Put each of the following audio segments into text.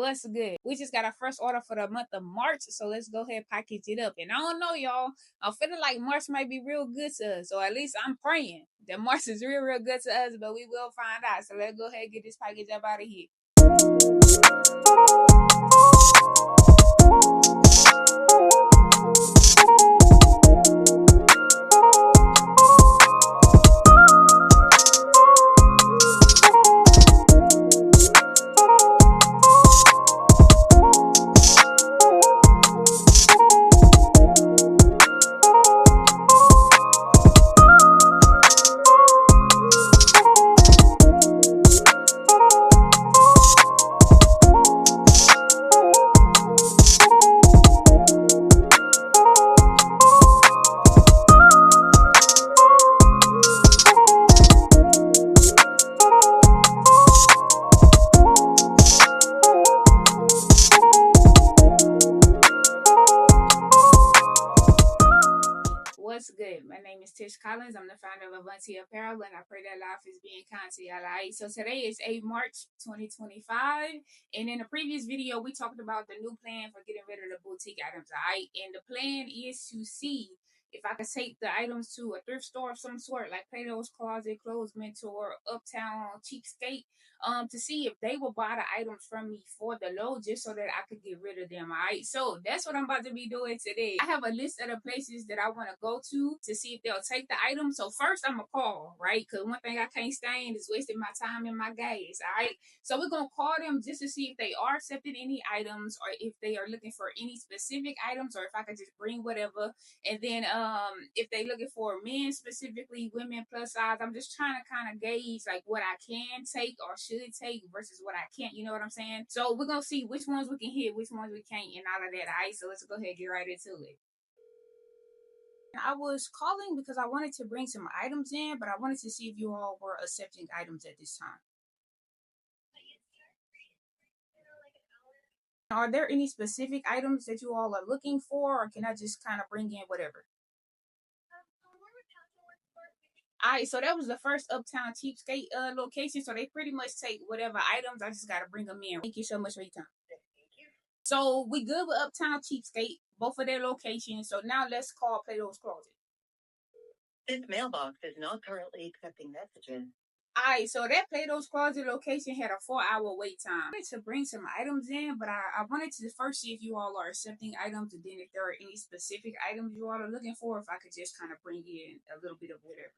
What's good? We just got our first order for the month of March, so let's go ahead and package it up. And I don't know, y'all. I'm feeling like March might be real good to us, or at least I'm praying that March is real good to us, but we will find out. So let's go ahead and get this package up out of here. What's good? My name is Tish Collins. I'm the founder of Avanti Apparel, and I pray that life is being kind to y'all. Right? So today is 8 March 2025, and in the previous video, we talked about the new plan for getting rid of the boutique items. Alright, and the plan is to see if I could take the items to a thrift store of some sort, like Plato's Closet, Clothes Mentor, Uptown, Cheapskate, to see if they will buy the items from me for the low, just so that I could get rid of them. All right, so that's what I'm about to be doing today. I have a list of the places that I want to go to see if they'll take the items. So first, I'm gonna call, right? Because one thing I can't stand is wasting my time and my gas. All right, so we're gonna call them just to see if they are accepting any items, or if they are looking for any specific items, or if I could just bring whatever. And then if they looking for men specifically, women plus size, I'm just trying to kind of gauge like what I can take or should take versus what I can't. You know what I'm saying? So we're gonna see which ones we can hit, which ones we can't, and all of that. All right, so let's go ahead and get right into it. I was calling because I wanted to bring some items in, but I wanted to see if you all were accepting items at this time. Are there any specific items that you all are looking for, or can I just kind of bring in whatever? Alright, so that was the first Uptown Cheapskate location. So they pretty much take whatever items. I just gotta bring them in. Thank you so much for your time. So we good with Uptown Cheapskate, both of their locations. So now let's call Plato's Closet. This mailbox is not currently accepting messages. Alright, so that Plato's Closet location had a 4-hour wait time. I wanted to bring some items in, but I wanted to first see if you all are accepting items, and then if there are any specific items you all are looking for, if I could just kind of bring in a little bit of whatever.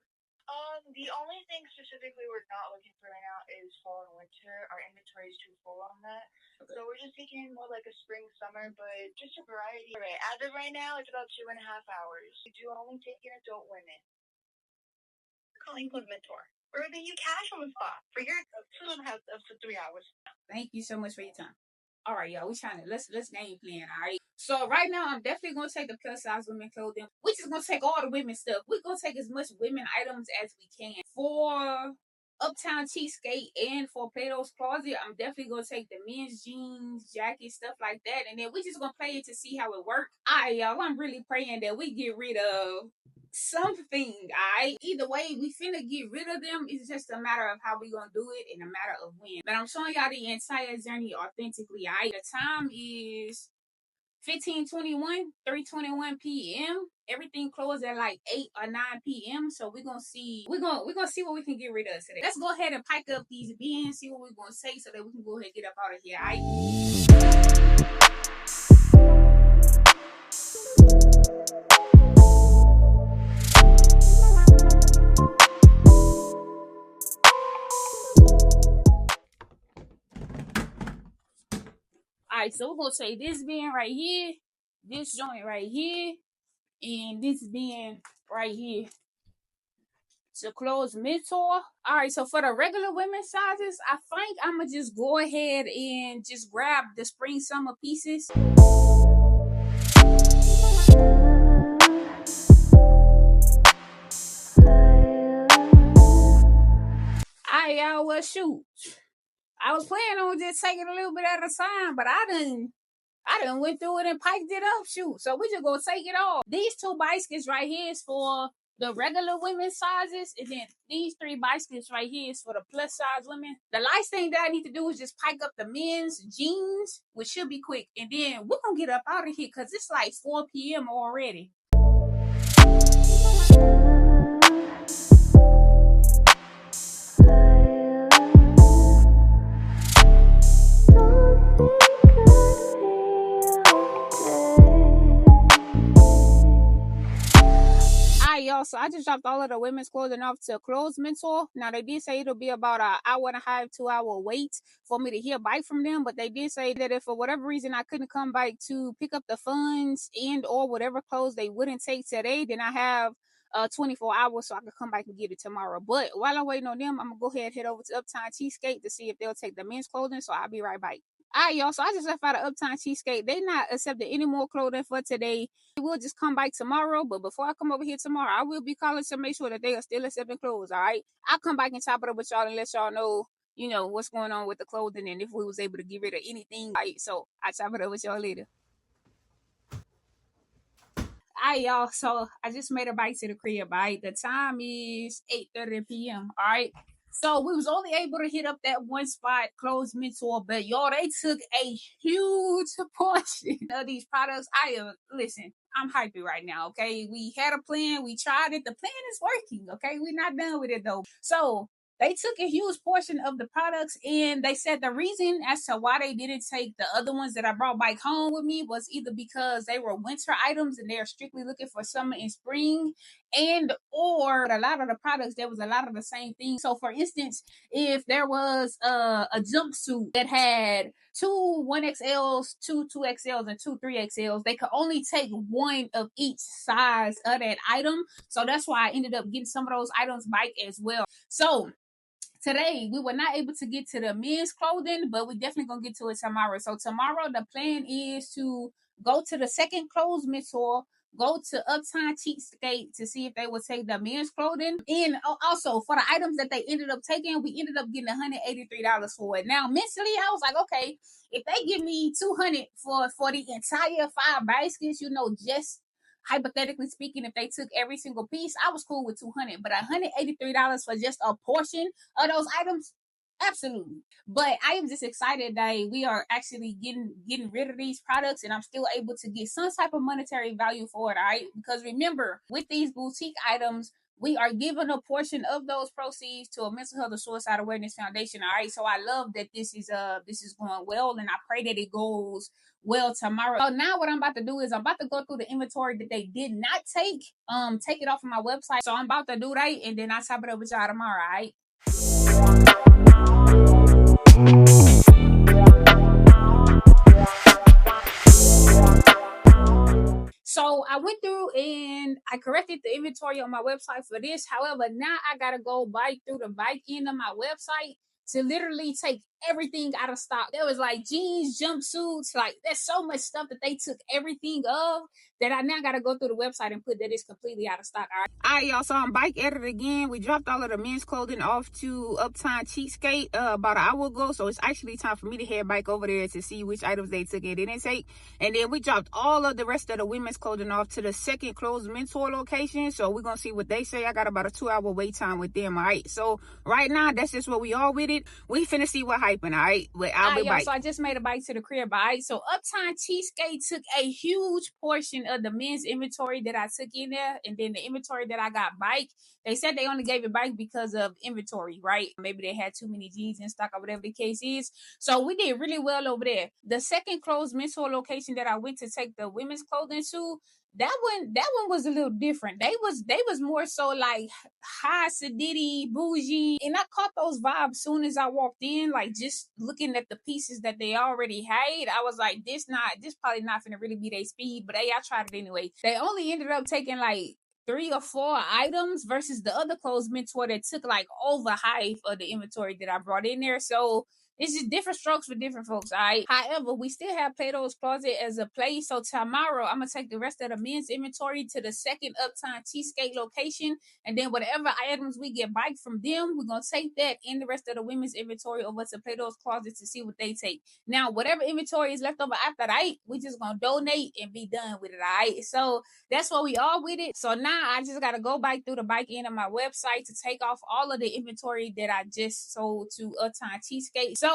The only thing specifically we're not looking for right now is fall and winter. Our inventory is too full on that. Okay. So we're just taking more like a spring, summer, but just a variety. All right, as of right now, it's about 2.5 hours. We do only take in adult women. Calling Club Mentor. We're the new casual spot for your 2.5 to 3 hours. Thank you so much for your time. All right, y'all. We trying to let's game plan. All right. So right now, I'm definitely gonna take the plus size women clothing. We just gonna take all the women stuff. We're gonna take as much women items as we can for Uptown Cheapskate and for Plato's Closet. I'm definitely gonna take the men's jeans, jackets, stuff like that, and then we just gonna play it to see how it works. All right, y'all. I'm really praying that we get rid of something. Alright, either way, we finna get rid of them. It's just a matter of how we gonna do it and a matter of when. But I'm showing y'all the entire journey authentically. Alright, the time is 15:21, 3:21 p.m. Everything closed at like 8 or 9 p.m. So we're gonna see see what we can get rid of today. Let's go ahead and pick up these bins, see what we're gonna say, so that we can go ahead and get up out of here. Alright. Alright, so we're gonna say this bin right here, this joint right here, and this bin right here. So Clothes Mentor. Alright, so for the regular women's sizes, I think I'm gonna just go ahead and just grab the spring summer pieces. Alright, y'all, well, shoot. I was planning on just taking a little bit at a time, but I done went through it and piked it up. Shoot. So we just gonna take it all. These two bicycles right here is for the regular women's sizes, and then these 3 bicycles right here is for the plus size women. The last thing that I need to do is just pick up the men's jeans, which should be quick, and then we're gonna get up out of here because it's like 4 p.m. already. Y'all, so I just dropped all of the women's clothing off to Clothes Mentor. Now they did say it'll be about an hour and a half, 2 hour wait for me to hear back from them, but they did say that if for whatever reason I couldn't come back to pick up the funds and or whatever clothes they wouldn't take today, then I have 24 hours so I can come back and get it tomorrow. But while I'm waiting on them, I'm gonna go ahead and head over to Uptown Cheesecake to see if they'll take the men's clothing. So I'll be right back. All right, y'all. So I just left out of Uptown Cheesecake. They not accepting any more clothing for today. We'll just come back tomorrow. But before I come over here tomorrow, I will be calling to make sure that they are still accepting clothes. All right. I'll come back and top it up with y'all and let y'all know, what's going on with the clothing and if we was able to get rid of anything. Right. So I'll top it up with y'all later. All right, y'all. So I just made a bike to the crib. All right. The time is 8:30 p.m. All right. So we was only able to hit up that one spot, Clothes Mentor, but y'all, they took a huge portion of these products. Listen, I'm hypey right now. Okay. We had a plan. We tried it. The plan is working. Okay. We're not done with it though. So they took a huge portion of the products and they said the reason as to why they didn't take the other ones that I brought back home with me was either because they were winter items and they're strictly looking for summer and spring, and or a lot of the products there was a lot of the same thing. So for instance, if there was a jumpsuit that had two 1XLs, two 2XLs, and two 3XLs, they could only take one of each size of that item. So that's why I ended up getting some of those items back as well. So today we were not able to get to the men's clothing, but we definitely gonna get to it tomorrow. So tomorrow the plan is to go to the second Clothes Mentor, go to Uptown Cheapskate to see if they will take the men's clothing. And also for the items that they ended up taking, we ended up getting $183 for it. Now mentally, I was like, okay, if they give me 200 for the entire 5 baskets, just hypothetically speaking, if they took every single piece, I was cool with 200. But $183 for just a portion of those items, absolutely. But I am just excited that we are actually getting rid of these products and I'm still able to get some type of monetary value for it. All right, because remember, with these boutique items, we are giving a portion of those proceeds to a mental health and suicide awareness foundation. All right, so I love that this is going well, and I pray that it goes well tomorrow. So now what I'm about to do is I'm about to go through the inventory that they did not take it off of my website. So I'm about to do that, and then I'll top it up with y'all tomorrow. All right. So I went through and I corrected the inventory on my website for this. However, now I gotta go back through the back end of my website to literally take everything out of stock. There was like jeans, jumpsuits, like there's so much stuff that they took everything of that I now gotta go through the website and put that it's completely out of stock. All right, y'all. So I'm bike at it again. We dropped all of the men's clothing off to Uptown Cheapskate about an hour ago. So it's actually time for me to head back over there to see which items they took and didn't take. And then we dropped all of the rest of the women's clothing off to the second Clothes Mentor location. So we're gonna see what they say. I got about a 2 hour wait time with them. All right. So right now, that's just what we are with it. We finna see what hyping. All right. But I'll be back. So I just made a bike to the crib. All right. So Uptown Cheesecake took a huge portion of the men's inventory that I took in there, and then the inventory that I got back. They said they only gave it back because of inventory, right? Maybe they had too many jeans in stock or whatever the case is. So we did really well over there. The second Clothes Mentor location that I went to take the women's clothing to, that one was a little different. They was more so like high sedity, bougie, and I caught those vibes soon as I walked in. Like just looking at the pieces that they already had, I was like, this probably not gonna really be their speed, but hey, I tried it anyway. They only ended up taking like 3 or 4 items versus the other Clothes Mentor that took like over half of the inventory that I brought in there. So It's just different strokes for different folks, all right? However, we still have Plato's Closet as a place. So tomorrow, I'm going to take the rest of the men's inventory to the second Uptown Cheesecake location. And then whatever items we get back from them, we're going to take that and the rest of the women's inventory over to Plato's Closet to see what they take. Now, whatever inventory is left over after that, we just going to donate and be done with it, all right? So that's what we are with it. So now I just got to go back through the back end of my website to take off all of the inventory that I just sold to Uptown Cheesecake. So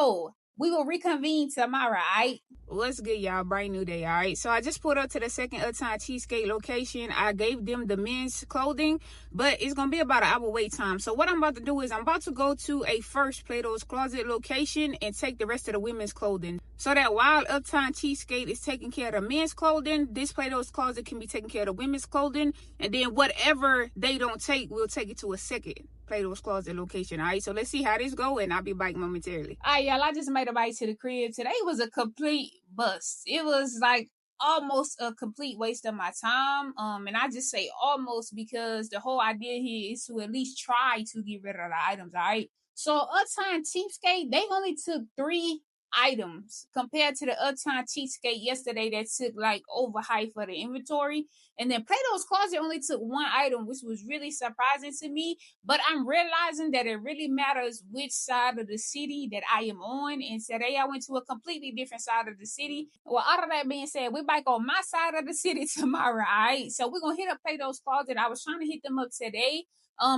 we will reconvene tomorrow, all right? What's good, y'all? Bright new day, all right? So I just pulled up to the second Uptown Cheesecake location. I gave them the men's clothing, but it's going to be about an hour wait time. So what I'm about to do is I'm about to go to a first Plato's Closet location and take the rest of the women's clothing. So that while Uptown Cheesecake is taking care of the men's clothing, this Plato's Closet can be taking care of the women's clothing. And then whatever they don't take, we'll take it to a second Plato's Closet location. All right, so let's see how this go, and I'll be back momentarily. All right, y'all, I just made a bite to the crib. Today was a complete bust. It was like almost a complete waste of my time. And I just say almost because the whole idea here is to at least try to get rid of the items, all right? So Uptown Cheapskate, they only took 3 items compared to the Uptown Cheapskate yesterday that took like over half of the inventory. And then Plato's Closet only took 1 item, which was really surprising to me. But I'm realizing that it really matters which side of the city that I am on. And today I went to a completely different side of the city. Well, all of that being said, we're back on my side of the city tomorrow, all right? So we're going to hit up Plato's Closet. I was trying to hit them up today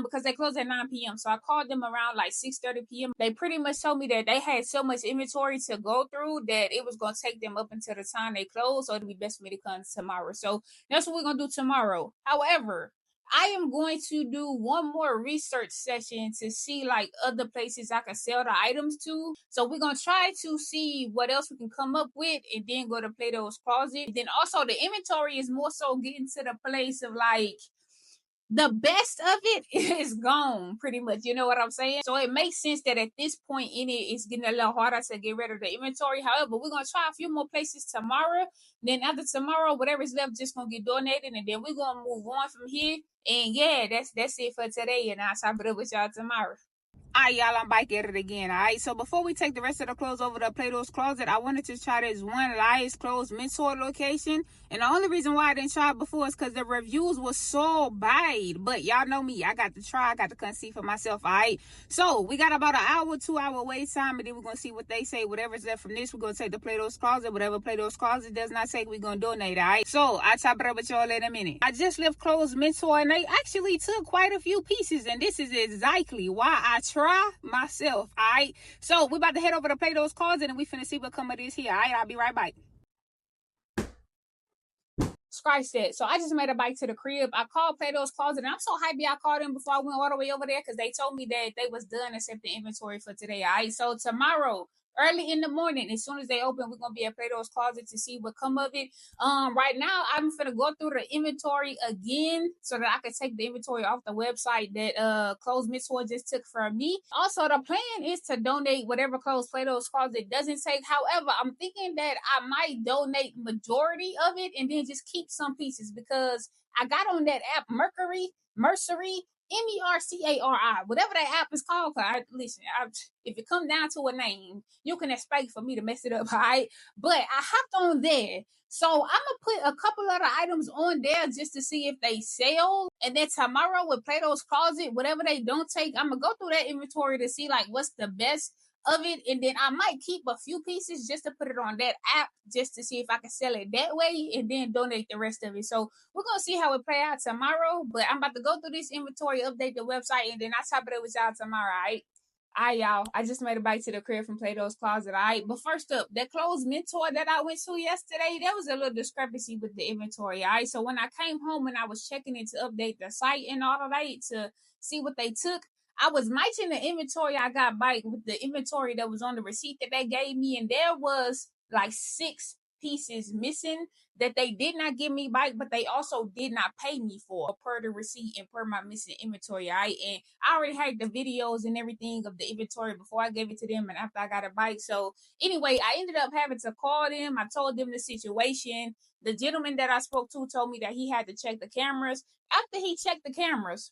because they close at 9 p.m. So I called them around like 6:30 p.m. They pretty much told me that they had so much inventory to go through that it was going to take them up until the time they close. So it'd be best for me to come tomorrow. So that's what we're going to do tomorrow. However, I am going to do one more research session to see like other places I can sell the items to. So we're going to try to see what else we can come up with and then go to Plato's Closet. Then also the inventory is more so getting to the place of like, the best of it is gone pretty much. You know what I'm saying? So it makes sense that at this point in it, it's getting a little harder to get rid of the inventory. However, we're going to try a few more places tomorrow. Then after tomorrow, whatever's left just going to get donated. And then we're going to move on from here. And yeah, that's it for today. And I'll top it up with y'all tomorrow. All right, y'all, I'm back at it again. All right, so before we take the rest of the clothes over to Plato's Closet, I wanted to try this one Lions Clothes Mentor location. And the only reason why I didn't try it before is because the reviews were so bad. But y'all know me. I got to try. I got to come see for myself. All right, so we got about an hour, 2-hour wait time. And then we're going to see what they say. Whatever's left from this, we're going to take to Plato's Closet. Whatever Plato's Closet does not take, we're going to donate. All right, so I'll top it up with y'all in a minute. I just left Clothes Mentor, and they actually took quite a few pieces. And this is exactly why I try myself. All right, so we're about to head over to Plato's Closet and we finna see what come of this here. All right, I'll be right back. Scratch that. So I just made a bike to the crib. I called Plato's Closet, and I'm so happy I called them before I went all the way over there because they told me that they was done accepting inventory for today. All right, so tomorrow, early in the morning, as soon as they open, we're gonna be at Plato's Closet to see what come of it. Right now I'm gonna go through the inventory again so that I can take the inventory off the website that Clothes Mentor just took from me. Also, the plan is to donate whatever clothes Plato's Closet doesn't take. However, I'm thinking that I might donate majority of it and then just keep some pieces because I got on that app Mercury, MERCARI, whatever that app is called. If it comes down to a name, you can expect for me to mess it up, all right? But I hopped on there. So I'm going to put a couple of the items on there just to see if they sell. And then tomorrow with Plato's Closet, whatever they don't take, I'm going to go through that inventory to see like what's the best of it, and then I might keep a few pieces just to put it on that app just to see if I can sell it that way and then donate the rest of it. So we're gonna see how it play out tomorrow, but I'm about to go through this inventory, update the website, and then I'll top it up with y'all tomorrow. All right, y'all. I just made a bite to the crib from Plato's Closet. All right, but first up, that Clothes Mentor that I went to yesterday, there was a little discrepancy with the inventory. All right, so when I came home and I was checking it to update the site and all of that to see what they took, I was matching the inventory I got back with the inventory that was on the receipt that they gave me, and there was like 6 pieces missing that they did not give me back, but they also did not pay me for per the receipt and per my missing inventory. All right, and I already had the videos and everything of the inventory before I gave it to them and after I got it back. So anyway, I ended up having to call them. I told them the situation. The gentleman that I spoke to told me that he had to check the cameras. After he checked the cameras,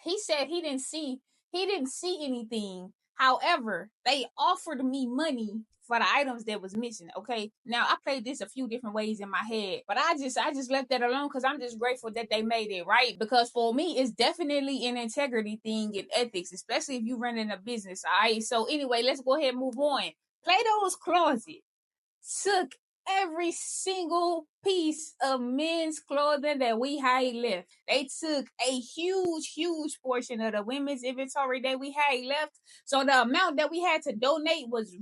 he said he didn't see anything However, they offered me money for the items that was missing. Okay. Now I played this a few different ways in my head, but I just left that alone because I'm just grateful that they made it right. Because for me, it's definitely an integrity thing and ethics, especially if you're running a business. All right. So anyway, let's go ahead and move on. Plato's Closet took every single piece of men's clothing that we had left. They took a huge portion of the women's inventory that we had left. So the amount that we had to donate was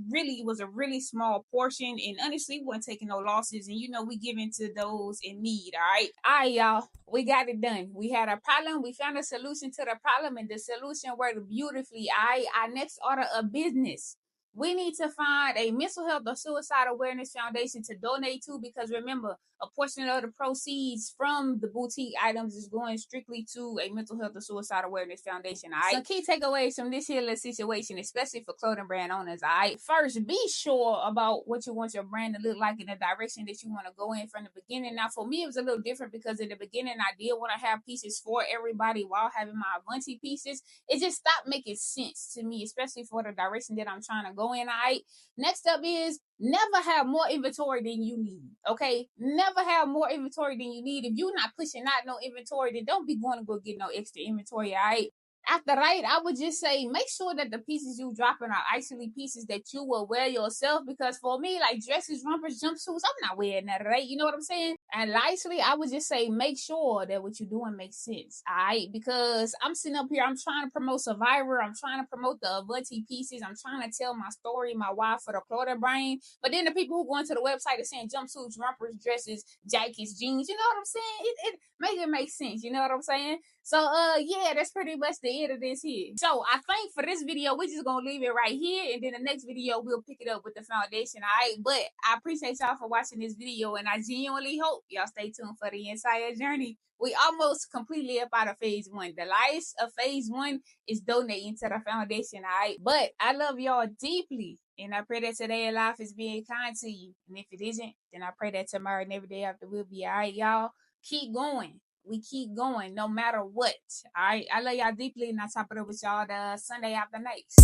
a really small portion. And honestly, we weren't taking no losses. And we giving to those in need. All right, y'all. We got it done. We had a problem. We found a solution to the problem, and the solution worked beautifully. All right. Our next order of business, we need to find a mental health or suicide awareness foundation to donate to, because remember, a portion of the proceeds from the boutique items is going strictly to a mental health or suicide awareness foundation. All right. Some key takeaways from this here situation, especially for clothing brand owners. All right. First, be sure about what you want your brand to look like in the direction that you want to go in from the beginning. Now, for me, it was a little different because in the beginning, I did want to have pieces for everybody while having my Avanti pieces. It just stopped making sense to me, especially for the direction that I'm trying to go in. All right. Next up is never have more inventory than you need. Okay. Never have more inventory than you need. If you're not pushing out no inventory, then don't be going to go get no extra inventory. All right. After that, I would just say make sure that the pieces you dropping are actually pieces that you will wear yourself. Because for me, like dresses, rompers, jumpsuits, I'm not wearing that, right? You know what I'm saying? And lastly, I would just say make sure that what you're doing makes sense. All right, because I'm sitting up here, I'm trying to promote Survivor, I'm trying to promote the Avanti pieces, I'm trying to tell my story, my why for the clothing brand. But then the people who go into the website are saying jumpsuits, rompers, dresses, jackets, jeans. You know what I'm saying? It make it make sense. You know what I'm saying? So yeah, that's pretty much the end of this here. So I think for this video, we're just gonna leave it right here, and then the next video we'll pick it up with the foundation. All right. But I appreciate y'all for watching this video, and I genuinely hope y'all stay tuned for the entire journey. We almost completely up out of phase one. The last of phase one is donating to the foundation. All right. But I love y'all deeply, and I pray that today in life is being kind to you. And if it isn't, then I pray that tomorrow and every day after will be. All right, y'all. Keep going. We keep going no matter what. All right. I love y'all deeply, and I'll top it up with y'all the Sunday after next.